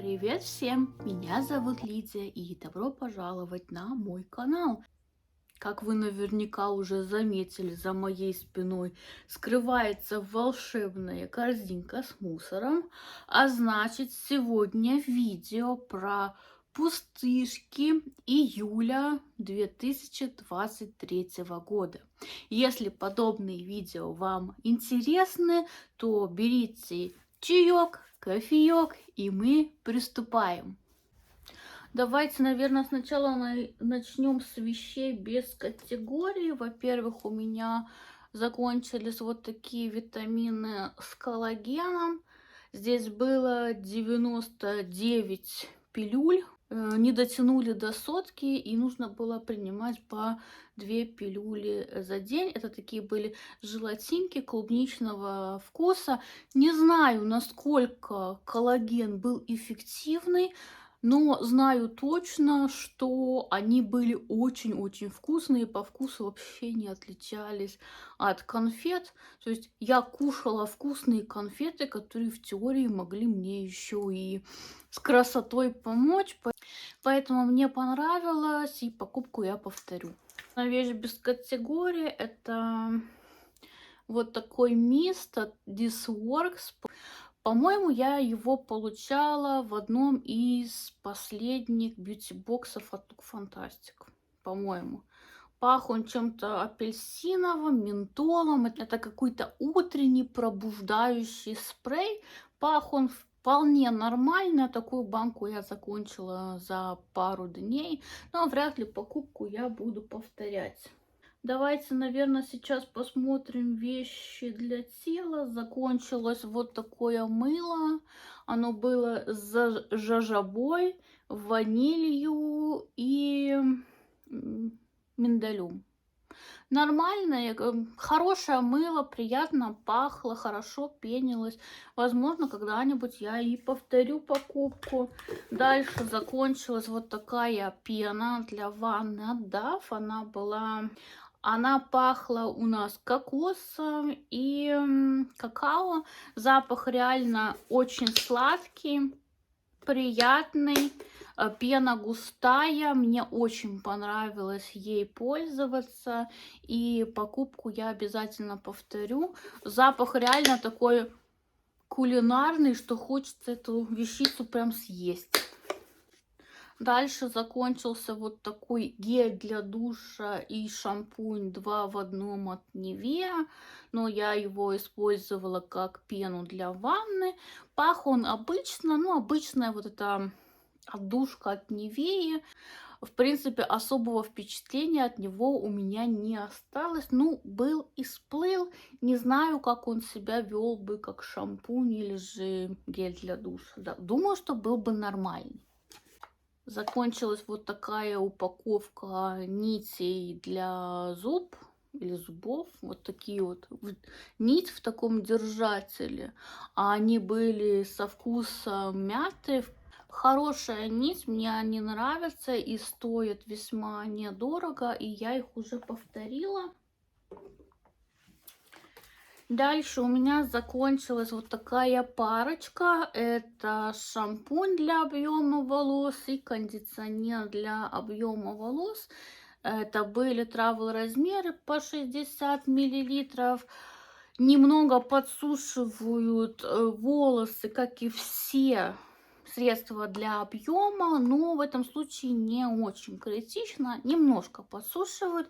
Привет всем! Меня зовут Лидия и добро пожаловать на мой канал. Как вы наверняка уже заметили, за моей спиной скрывается волшебная корзинка с мусором, а значит сегодня видео про пустышки июля 2023 года. Если подобные видео вам интересны, то берите чаек, кофеек, и мы приступаем. Давайте, наверное, сначала начнем с вещей без категории. Во-первых, у меня закончились вот такие витамины с коллагеном. Здесь было 99 пилюль. Не дотянули до сотки, и нужно было принимать по 2 пилюли за день. Это такие были желатинки клубничного вкуса. Не знаю, насколько коллаген был эффективный, но знаю точно, что они были очень-очень вкусные, по вкусу вообще не отличались от конфет. То есть я кушала вкусные конфеты, которые в теории могли мне еще и с красотой помочь. Поэтому мне понравилось, и покупку я повторю. Вещь без категории — это вот такой мист от This Works. По-моему, я его получала в одном из последних бьюти-боксов от Look Fantastic. По-моему. Пах он чем-то апельсиновым, ментолом. Это какой-то утренний пробуждающий спрей. Пах он вполне нормально. Такую банку я закончила за пару дней. Но вряд ли покупку я буду повторять. Давайте, наверное, сейчас посмотрим вещи для тела. Закончилось вот такое мыло. Оно было с жожобой, ванилью и миндалем. Нормальное, хорошее мыло, приятно пахло, хорошо пенилось. Возможно, когда-нибудь я и повторю покупку. Дальше закончилась вот такая пена для ванны от Dove. Она пахла у нас кокосом и какао. Запах реально очень сладкий, приятный. Пена густая, мне очень понравилось ей пользоваться, и покупку я обязательно повторю. Запах реально такой кулинарный, что хочется эту вещицу прям съесть. Дальше закончился вот такой гель для душа и шампунь 2 в 1 от Nivea. Но я его использовала как пену для ванны. Пах он обычно, обычная вот эта отдушка от Nivea. В принципе, особого впечатления от него у меня не осталось. Был и сплыл. Не знаю, как он себя вел бы как шампунь или же гель для душа. Да, думаю, что был бы нормальный. Закончилась вот такая упаковка нитей для зуб или зубов. Вот такие вот нить в таком держателе. А они были со вкусом мяты. Хорошая нить, мне они нравятся и стоят весьма недорого, и я их уже повторила. Дальше у меня закончилась вот такая парочка. Это шампунь для объема волос и кондиционер для объема волос. Это были travel размеры по 60 миллилитров. Немного подсушивают волосы, как и все средства для объема, но в этом случае не очень критично. Немножко подсушивают,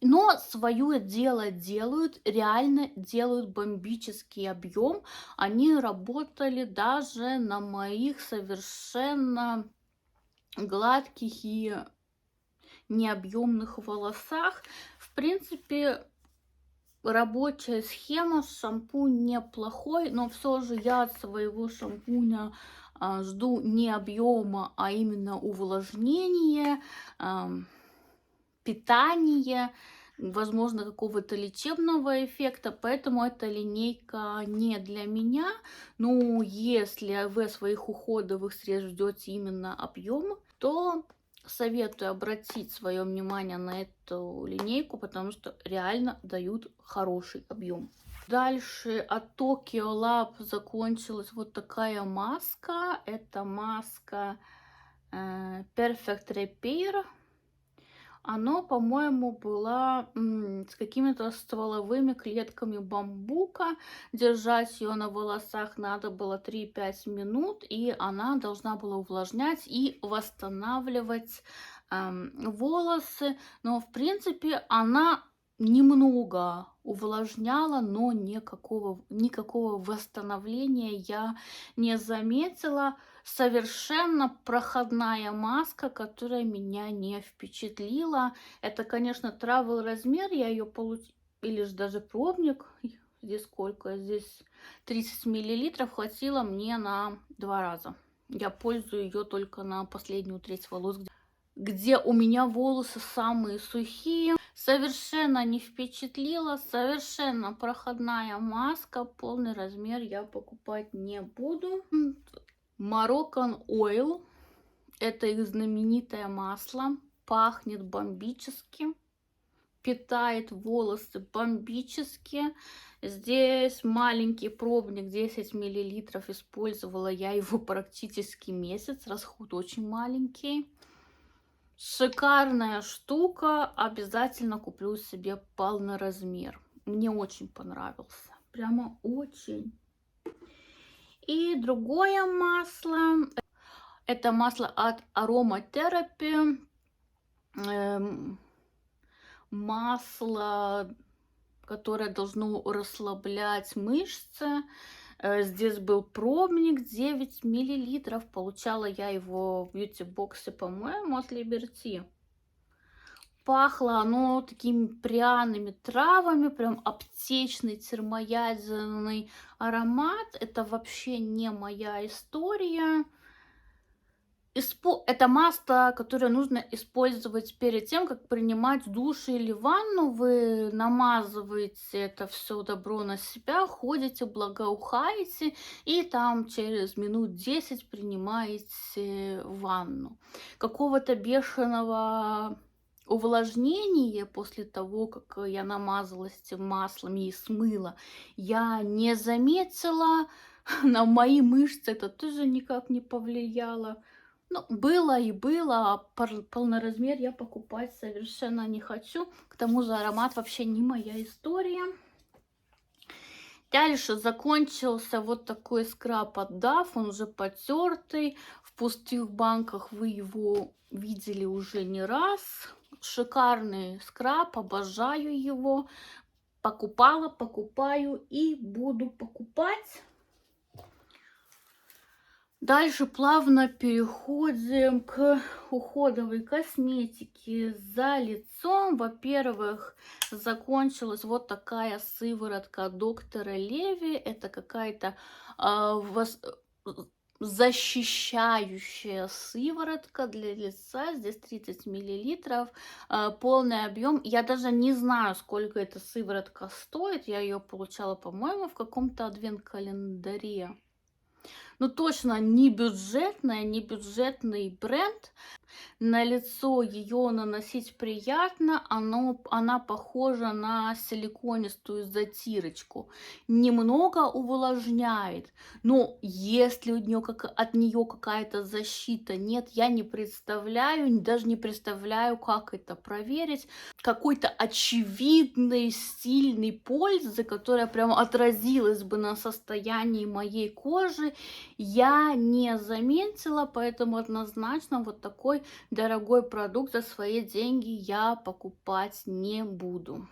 но свое дело делают, реально делают бомбический объем. Они работали даже на моих совершенно гладких и необъемных волосах. В принципе, рабочая схема, шампунь неплохой, но все же я от своего шампуня жду не объема, а именно увлажнения, питания, возможно, какого-то лечебного эффекта, поэтому эта линейка не для меня. Но если вы своих уходовых средств ждете именно объема, то советую обратить свое внимание на эту линейку, потому что реально дают хороший объем. Дальше от Tokyo Lab закончилась вот такая маска. Это маска Perfect Repair. Оно, по-моему, было с какими-то стволовыми клетками бамбука. Держать ее на волосах надо было 3-5 минут, и она должна была увлажнять и восстанавливать волосы. Но, в принципе, она немного увлажняла, но никакого восстановления я не заметила. Совершенно проходная маска, которая меня не впечатлила. Это, конечно, travel размер, я ее получила, или же даже пробник. Здесь сколько? Здесь 30 миллилитров, хватило мне на 2 раза. Я пользую ее только на последнюю треть волос, где у меня волосы самые сухие. Совершенно не впечатлила, совершенно проходная маска, полный размер я покупать не буду. Moroccan Oil. Это их знаменитое масло. Пахнет бомбически. Питает волосы бомбически. Здесь маленький пробник, 10 миллилитров. Использовала я его практически месяц. Расход очень маленький. Шикарная штука. Обязательно куплю себе полный размер. Мне очень понравился. Прямо очень. И другое масло. Это масло от Aromatherapy. Масло, которое должно расслаблять мышцы. Здесь был пробник 9 миллилитров. Получала я его в бьюти-боксе, по-моему, от Liberty. Пахло оно такими пряными травами, прям аптечный термоядерный аромат. Это вообще не моя история. Это масло, которое нужно использовать перед тем, как принимать душ или ванну. Вы намазываете это все добро на себя, ходите, благоухаете, и там через минут 10 принимаете ванну. Какого-то бешеного увлажнения после того, как я намазалась этим маслом и смыла, я не заметила. На мои мышцы это тоже никак не повлияло. Ну, было и было, а полноразмер я покупать совершенно не хочу. К тому же аромат вообще не моя история. Дальше закончился вот такой скраб от Dove, он уже потертый. В пустых банках вы его видели уже не раз. Шикарный скраб, обожаю его. Покупала, покупаю и буду покупать. Дальше плавно переходим к уходовой косметике за лицом. Во-первых, закончилась вот такая сыворотка доктора Леви. Это какая-то защищающая сыворотка для лица. Здесь 30 миллилитров, полный объем. Я даже не знаю, сколько эта сыворотка стоит. Я ее получала, по-моему, в каком-то адвент-календаре. Ну, точно не бюджетная, не бюджетный бренд. На лицо ее наносить приятно, она похожа на силиконистую затирочку. Немного увлажняет, но если от нее какая-то защита нет, я не представляю, даже не представляю, как это проверить. Какой-то очевидной, стильной пользы, которая прям отразилась бы на состоянии моей кожи, я не заметила, поэтому однозначно вот такой дорогой продукт за свои деньги я покупать не буду.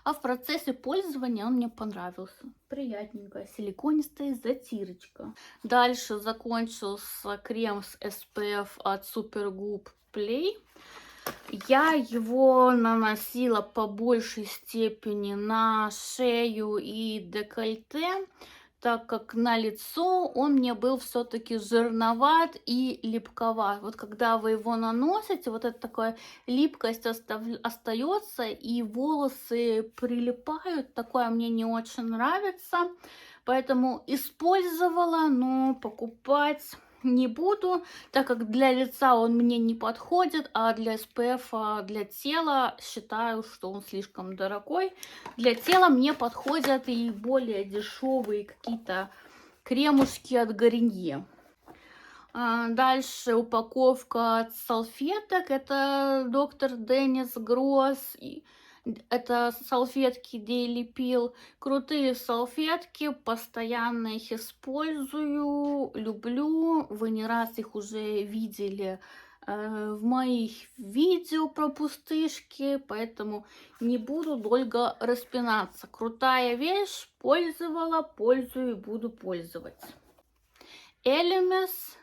А в процессе пользования он мне понравился. Приятненькая силиконистая затирочка. Дальше закончился крем с SPF от Supergoop Play. Я его наносила по большей степени на шею и декольте, так как на лицо он мне был все-таки жирноват и липковат. Вот когда вы его наносите, вот эта такая липкость остается, и волосы прилипают. Такое мне не очень нравится, поэтому использовала, но покупать не буду, так как для лица он мне не подходит, а для SPF, для тела считаю, что он слишком дорогой. Для тела мне подходят и более дешевые какие-то кремушки от Garnier. Дальше упаковка салфеток. Это доктор Деннис Гросс. Это салфетки Daily Peel. Крутые салфетки, постоянно их использую, люблю. Вы не раз их уже видели в моих видео про пустышки, поэтому не буду долго распинаться. Крутая вещь, пользовала, пользую и буду пользоваться. Elemis.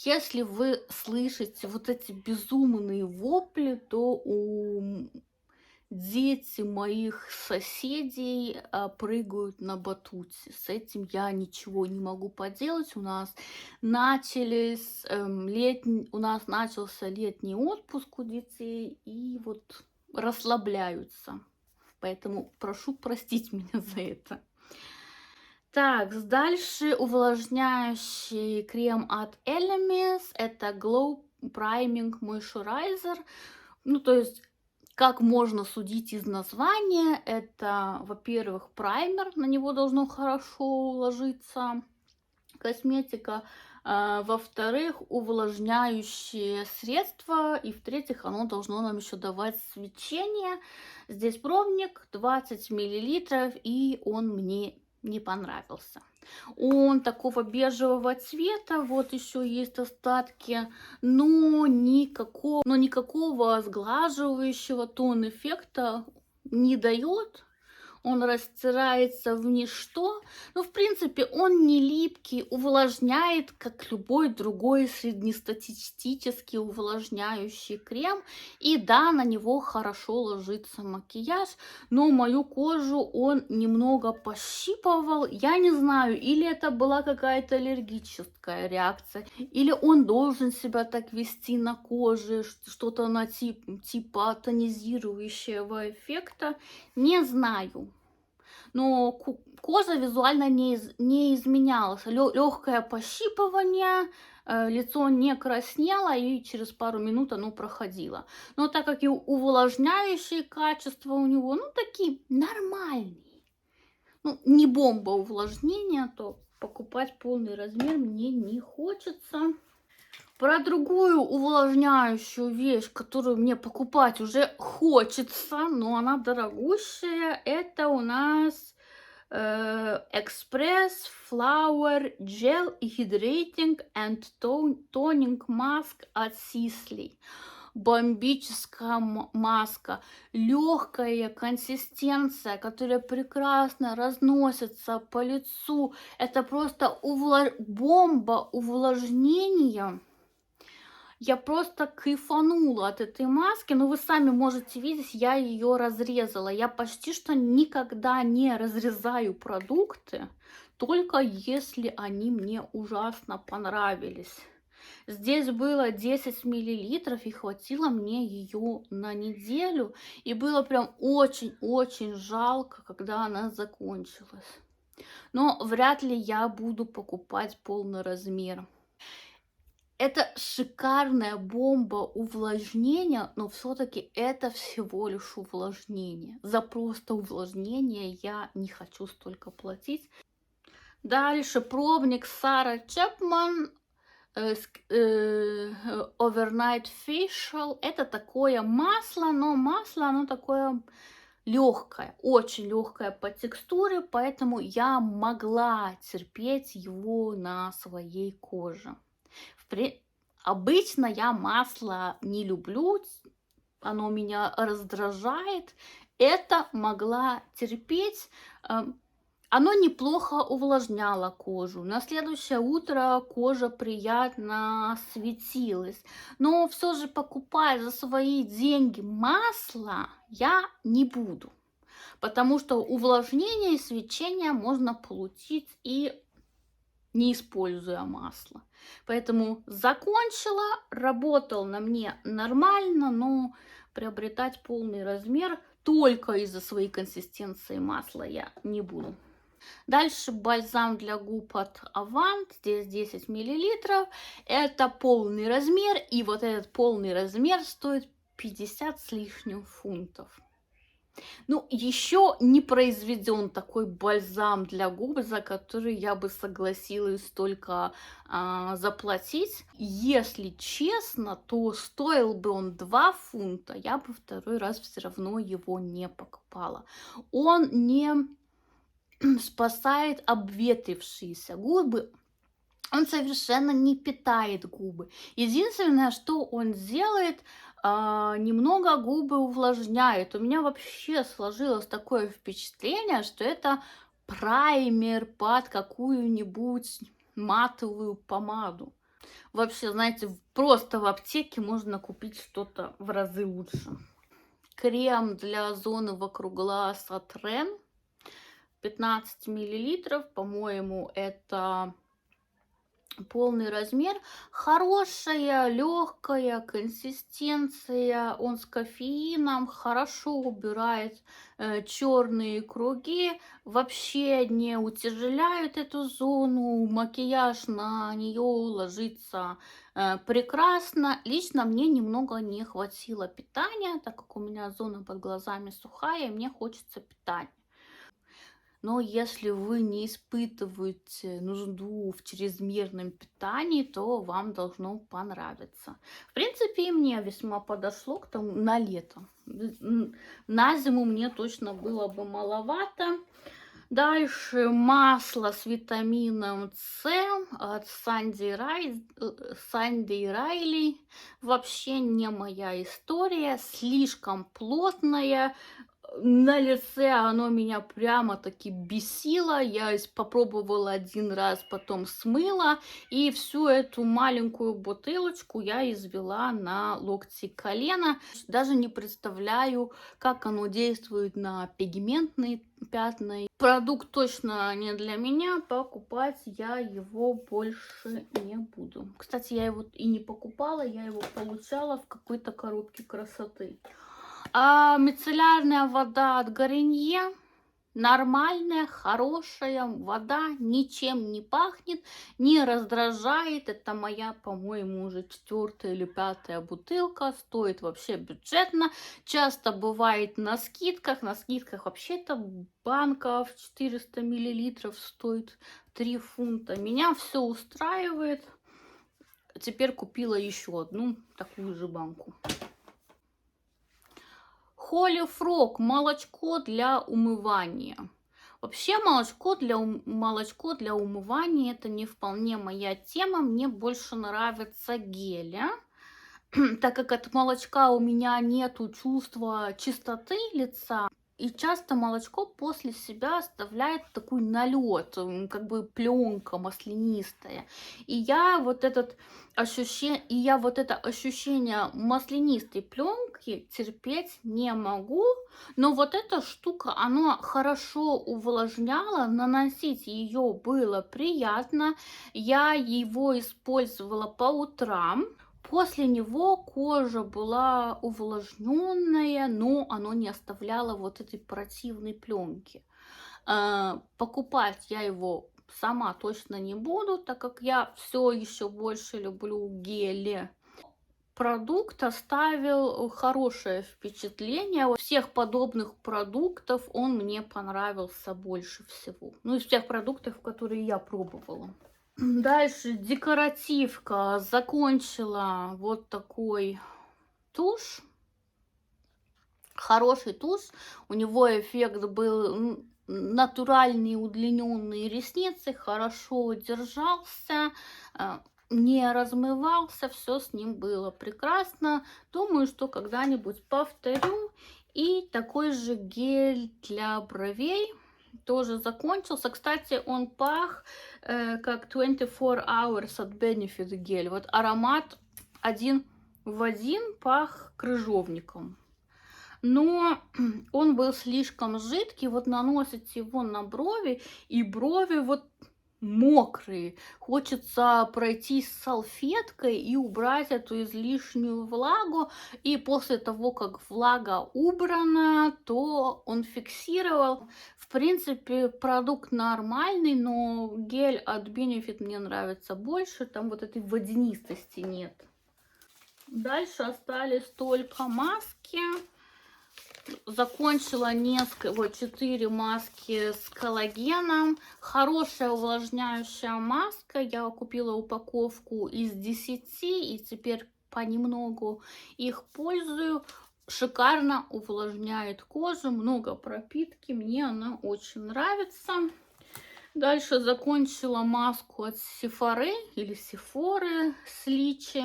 Если вы слышите вот эти безумные вопли, то дети моих соседей прыгают на батуте. С этим я ничего не могу поделать. У нас начался летний отпуск у детей, и вот расслабляются. Поэтому прошу простить меня за это. Так, дальше увлажняющий крем от Elemis. Это Glow Priming Moisturizer. Ну, то есть, как можно судить из названия, это, во-первых, праймер, на него должно хорошо ложиться косметика. Во-вторых, увлажняющее средство. И в-третьих, оно должно нам еще давать свечение. Здесь пробник 20 мл, и он мне не понравился. Он такого бежевого цвета, вот еще есть остатки, но никакого сглаживающего тон эффекта не дает. Он растирается в ничто. Но, в принципе, он не липкий, увлажняет, как любой другой среднестатистический увлажняющий крем. И да, на него хорошо ложится макияж, но мою кожу он немного пощипывал. Я не знаю, или это была какая-то аллергическая реакция, или он должен себя так вести на коже, что-то на типа тонизирующего эффекта. Не знаю. Но кожа визуально не изменялась. Легкое пощипывание, лицо не краснело, и через пару минут оно проходило. Но так как и увлажняющие качества у него, ну, такие нормальные. Ну, не бомба увлажнения, то покупать полный размер мне не хочется. Про другую увлажняющую вещь, которую мне покупать уже хочется, но она дорогущая, это у нас Express Flower Gel Hydrating and Toning Mask от Sisley. Бомбическая маска, легкая консистенция, которая прекрасно разносится по лицу. Это просто бомба увлажнения. Я просто кайфанула от этой маски, но вы сами можете видеть, я ее разрезала. Я почти что никогда не разрезаю продукты, только если они мне ужасно понравились. Здесь было 10 мл, и хватило мне ее на неделю. И было прям очень-очень жалко, когда она закончилась. Но вряд ли я буду покупать полный размер. Это шикарная бомба увлажнения, но все-таки это всего лишь увлажнение. За просто увлажнение я не хочу столько платить. Дальше пробник Сара Чепман Overnight Facial. Это такое масло, но масло оно такое легкое, очень легкое по текстуре, поэтому я могла терпеть его на своей коже. Обычно я масло не люблю, оно меня раздражает. Это могла терпеть. Оно неплохо увлажняло кожу. На следующее утро кожа приятно светилась. Но все же покупать за свои деньги масло я не буду. Потому что увлажнение и свечение можно получить и не используя масло. Поэтому закончила, работал на мне нормально, но приобретать полный размер только из-за своей консистенции масла я не буду. Дальше бальзам для губ от Avant, здесь 10 миллилитров. Это полный размер, и вот этот полный размер стоит 50 с лишним фунтов. Ну, еще не произведен такой бальзам для губ, за который я бы согласилась столько заплатить. Если честно, то стоил бы он 2 фунта, я бы второй раз все равно его не покупала. Он не спасает обветрившиеся губы, он совершенно не питает губы. Единственное, что он делает, немного губы увлажняет. У меня вообще сложилось такое впечатление, что это праймер под какую-нибудь матовую помаду. Вообще, знаете, просто в аптеке можно купить что-то в разы лучше. Крем для зоны вокруг глаз от Ren, 15 миллилитров, по-моему, это полный размер. Хорошая, легкая консистенция, он с кофеином, хорошо убирает черные круги, вообще не утяжеляет эту зону, макияж на нее ложится прекрасно. Лично мне немного не хватило питания, так как у меня зона под глазами сухая, и мне хочется питания. Но если вы не испытываете нужду в чрезмерном питании, то вам должно понравиться. В принципе, и мне весьма подошло к тому на лето. На зиму мне точно было бы маловато. Дальше масло с витамином С от Санди Райли. Вообще не моя история, слишком плотная. На лице оно меня прямо-таки бесило. Я попробовала один раз, потом смыла. И всю эту маленькую бутылочку я извела на локти колена. Даже не представляю, как оно действует на пигментные пятна. Продукт точно не для меня. Покупать я его больше не буду. Кстати, я его и не покупала. Я его получала в какой-то коробке красоты. А мицеллярная вода от Гарнье нормальная, хорошая вода, ничем не пахнет, не раздражает. Это моя, по-моему, уже 4-я или 5-я бутылка, стоит вообще бюджетно. Часто бывает на скидках. На скидках вообще-то банка в 400 миллилитров стоит 3 фунта. Меня все устраивает. Теперь купила еще одну такую же банку. Holy Frog, молочко для умывания. Вообще молочко для умывания это не вполне моя тема. Мне больше нравятся гели, так как от молочка у меня нету чувства чистоты лица. И часто молочко после себя оставляет такой налет, как бы пленка маслянистая. И я вот это ощущение маслянистой пленки терпеть не могу. Но вот эта штука, она хорошо увлажняла, наносить ее было приятно. Я его использовала по утрам. После него кожа была увлажненная, но оно не оставляло вот этой противной пленки. Покупать я его сама точно не буду, так как я все еще больше люблю гели. Продукт оставил хорошее впечатление. Из всех подобных продуктов он мне понравился больше всего. Ну, из всех продуктов, которые я пробовала. Дальше декоративка. Закончила вот такой тушь. Хороший тушь. У него эффект был натуральные удлиненные ресницы. Хорошо держался. Не размывался. Все с ним было прекрасно. Думаю, что когда-нибудь повторю. И такой же гель для бровей тоже закончился. Кстати, он пах как 24 Hours от Benefit гель. Вот аромат один в один пах крыжовником. Но он был слишком жидкий. Вот наносите его на брови, и брови вот мокрые. Хочется пройтись с салфеткой и убрать эту излишнюю влагу. И после того, как влага убрана, то он фиксировал. В принципе, продукт нормальный, но гель от Benefit мне нравится больше. Там вот этой водянистости нет. Дальше остались только маски. Закончила несколько, вот 4 маски с коллагеном. Хорошая увлажняющая маска. Я купила упаковку из 10 и теперь понемногу их пользую. Шикарно увлажняет кожу, много пропитки. Мне она очень нравится. Дальше закончила маску от Sephora или Sephora с личи.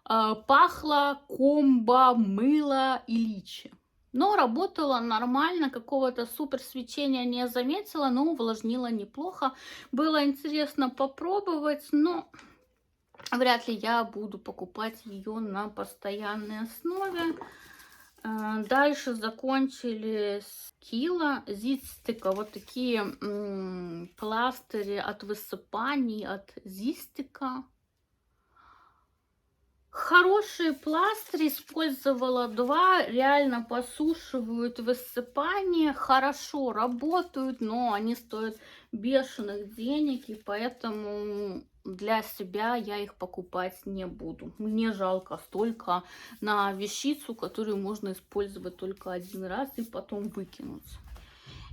Пахло комбо, мыло и личи. Но работала нормально, какого-то супер свечения не заметила, но увлажнила неплохо. Было интересно попробовать, но вряд ли я буду покупать ее на постоянной основе. Дальше закончили Кила, Зистика, вот такие пластыри от высыпаний от Зистика. Хорошие пластыри, использовала 2, реально посушивают высыпание, хорошо работают, но они стоят бешеных денег, и поэтому для себя я их покупать не буду. Мне жалко столько на вещицу, которую можно использовать только один раз и потом выкинуть.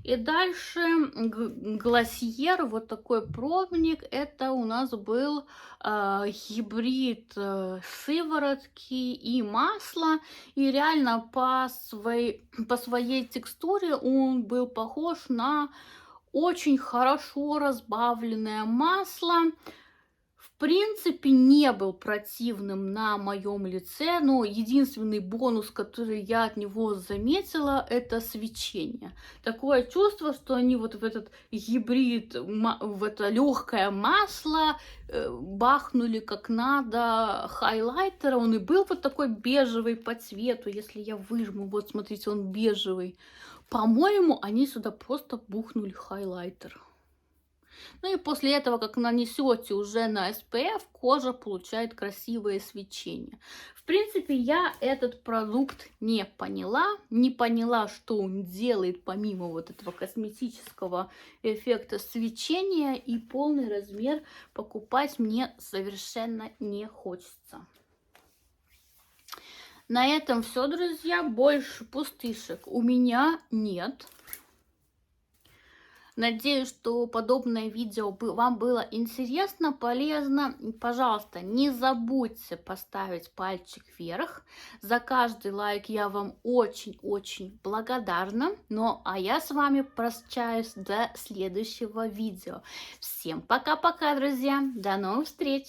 И дальше Гласьер, вот такой пробник, это у нас был гибрид сыворотки и масла, и реально по своей текстуре он был похож на очень хорошо разбавленное масло. В принципе, не был противным на моем лице, но единственный бонус, который я от него заметила, это свечение. Такое чувство, что они вот в этот гибрид, в это легкое масло бахнули как надо хайлайтера. Он и был вот такой бежевый по цвету, если я выжму, вот смотрите, он бежевый. По-моему, они сюда просто бухнули хайлайтер. Ну и после этого, как нанесете уже на SPF, кожа получает красивое свечение. В принципе, я этот продукт не поняла, что он делает помимо вот этого косметического эффекта свечения, и полный размер покупать мне совершенно не хочется. На этом все, друзья. Больше пустышек у меня нет. Надеюсь, что подобное видео вам было интересно, полезно. Пожалуйста, не забудьте поставить пальчик вверх. За каждый лайк я вам очень-очень благодарна. Ну, а я с вами прощаюсь до следующего видео. Всем пока-пока, друзья. До новых встреч!